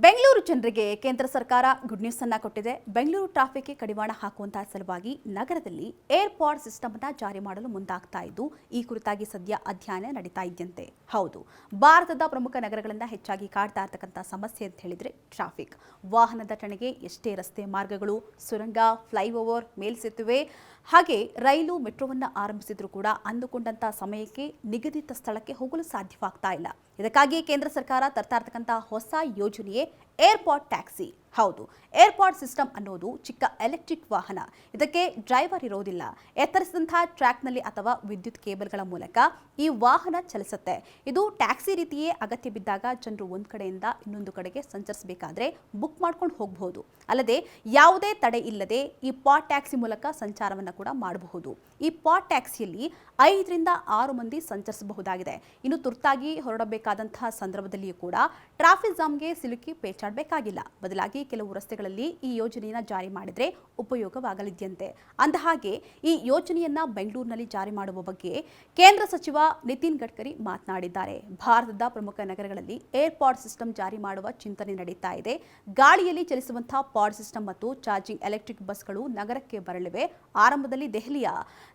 ಬೆಂಗಳೂರು ಜನರಿಗೆ ಕೇಂದ್ರ ಸರ್ಕಾರ ಗುಡ್ ನ್ಯೂಸ್ ಅನ್ನ ಕೊಟ್ಟಿದೆ. ಬೆಂಗಳೂರು ಟ್ರಾಫಿಕ್ಗೆ ಕಡಿವಾಣ ಹಾಕುವಂತಹ ಸಲುವಾಗಿ ನಗರದಲ್ಲಿ ಏರ್ಪಾಡ್ ಸಿಸ್ಟಮ್ ಅನ್ನ ಜಾರಿ ಮಾಡಲು ಮುಂದಾಗ್ತಾ ಇದ್ದು, ಈ ಕುರಿತಾಗಿ ಸದ್ಯ ಅಧ್ಯಯನ ನಡೀತಾ ಇದೆಯಂತೆ. ಹೌದು, ಭಾರತದ ಪ್ರಮುಖ ನಗರಗಳಿಂದ ಹೆಚ್ಚಾಗಿ ಕಾಡ್ತಾ ಇರತಕ್ಕಂಥ ಸಮಸ್ಯೆ ಅಂತ ಹೇಳಿದ್ರೆ ಟ್ರಾಫಿಕ್. ವಾಹನ ದಟ್ಟಣೆಗೆ ಎಷ್ಟೇ ರಸ್ತೆ ಮಾರ್ಗಗಳು, ಸುರಂಗ, ಫ್ಲೈಓವರ್, ಮೇಲ್ಸೇತುವೆ ಹಾಗೆ ರೈಲು, ಮೆಟ್ರೋವನ್ನು ಆರಂಭಿಸಿದ್ರು ಕೂಡ ಅಂದುಕೊಂಡಂತ ಸಮಯಕ್ಕೆ ನಿಗದಿತ ಸ್ಥಳಕ್ಕೆ ಹೋಗಲು ಸಾಧ್ಯವಾಗ್ತಾ ಇಲ್ಲ. ಇದಕ್ಕಾಗಿ ಕೇಂದ್ರ ಸರ್ಕಾರ ತರ್ತಾ ಇರತಕ್ಕಂಥ ಹೊಸ ಯೋಜನೆಯೇ ಏರ್ಪಾಡ್ ಟ್ಯಾಕ್ಸಿ. ಹೌದು, ಏರ್ಪಾಡ್ ಸಿಸ್ಟಮ್ ಅನ್ನೋದು ಚಿಕ್ಕ ಎಲೆಕ್ಟ್ರಿಕ್ ವಾಹನ. ಇದಕ್ಕೆ ಡ್ರೈವರ್ ಇರೋದಿಲ್ಲ. ಎತ್ತರಿಸಿದಂತಹ ಟ್ರ್ಯಾಕ್ನಲ್ಲಿ ಅಥವಾ ವಿದ್ಯುತ್ ಕೇಬಲ್ಗಳ ಮೂಲಕ ಈ ವಾಹನ ಚಲಿಸುತ್ತೆ. ಇದು ಟ್ಯಾಕ್ಸಿ ರೀತಿಯೇ ಅಗತ್ಯ ಬಿದ್ದಾಗ ಜನರು ಒಂದು ಕಡೆಯಿಂದ ಇನ್ನೊಂದು ಕಡೆಗೆ ಸಂಚರಿಸಬೇಕಾದ್ರೆ ಬುಕ್ ಮಾಡ್ಕೊಂಡು ಹೋಗಬಹುದು. ಅಲ್ಲದೆ ಯಾವುದೇ ತಡೆ ಇಲ್ಲದೆ ಈ ಪಾಡ್ ಟ್ಯಾಕ್ಸಿ ಮೂಲಕ ಸಂಚಾರವನ್ನು ಕೂಡ ಮಾಡಬಹುದು. ಈ ಪಾಡ್ ಟ್ಯಾಕ್ಸಿಯಲ್ಲಿ 5 ರಿಂದ 6 ಮಂದಿ ಸಂಚರಿಸಬಹುದಾಗಿದೆ. ಇನ್ನು ತುರ್ತಾಗಿ ಹೊರಡಬೇಕಾದಂತಹ ಸಂದರ್ಭದಲ್ಲಿಯೂ ಕೂಡ ಟ್ರಾಫಿಕ್ ಜಾಮ್ಗೆ ಸಿಲುಕಿ ಪೇಚಾಡಬೇಕಾಗಿಲ್ಲ. ಬದಲಾಗಿ ಕೆಲವು ರಸ್ತೆಗಳಲ್ಲಿ ಈ ಯೋಜನೆಯನ್ನು ಜಾರಿ ಮಾಡಿದರೆ ಉಪಯೋಗವಾಗಲಿದೆಯಂತೆ. ಅಂದಹಾಗೆ ಈ ಯೋಜನೆಯನ್ನ ಬೆಂಗಳೂರಿನಲ್ಲಿ ಜಾರಿ ಮಾಡುವ ಬಗ್ಗೆ ಕೇಂದ್ರ ಸಚಿವ ನಿತಿನ್ ಗಡ್ಕರಿ ಮಾತನಾಡಿದ್ದಾರೆ. ಭಾರತದ ಪ್ರಮುಖ ನಗರಗಳಲ್ಲಿ ಏರ್ಪಾಡ್ ಸಿಸ್ಟಮ್ ಜಾರಿ ಮಾಡುವ ಚಿಂತನೆ ನಡೀತಾ ಇದೆ. ಗಾಳಿಯಲ್ಲಿ ಚಲಿಸುವಂತಹ ಪಾಡ್ ಸಿಸ್ಟಮ್ ಮತ್ತು ಚಾರ್ಜಿಂಗ್ ಎಲೆಕ್ಟ್ರಿಕ್ ಬಸ್ಗಳು ನಗರಕ್ಕೆ ಬರಲಿವೆ. ಆರಂಭದಲ್ಲಿ ದೆಹಲಿಯ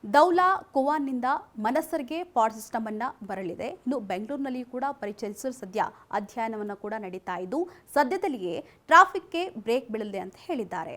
ದೌಲಾ ಕುವಾನ್ನಿಂದ ಮನಸ್ಸರ್ಗೆ ಪಾಡ್ ಸಿಸ್ಟಮ್ ಅನ್ನ ಬರಲಿದೆ. ಇನ್ನು ಬೆಂಗಳೂರಿನಲ್ಲಿ ಕೂಡ ಪರಿಚಯಿಸಲು ಸದ್ಯ ಅಧ್ಯಯನವನ್ನು ಕೂಡ ನಡೀತಾ ಇದ್ದು, ಸದ್ಯದಲ್ಲಿಯೇ ಟ್ರಾಫಿಕ್ಗೆ ಬ್ರೇಕ್ ಬೀಳಲಿದೆ ಅಂತ ಹೇಳಿದ್ದಾರೆ.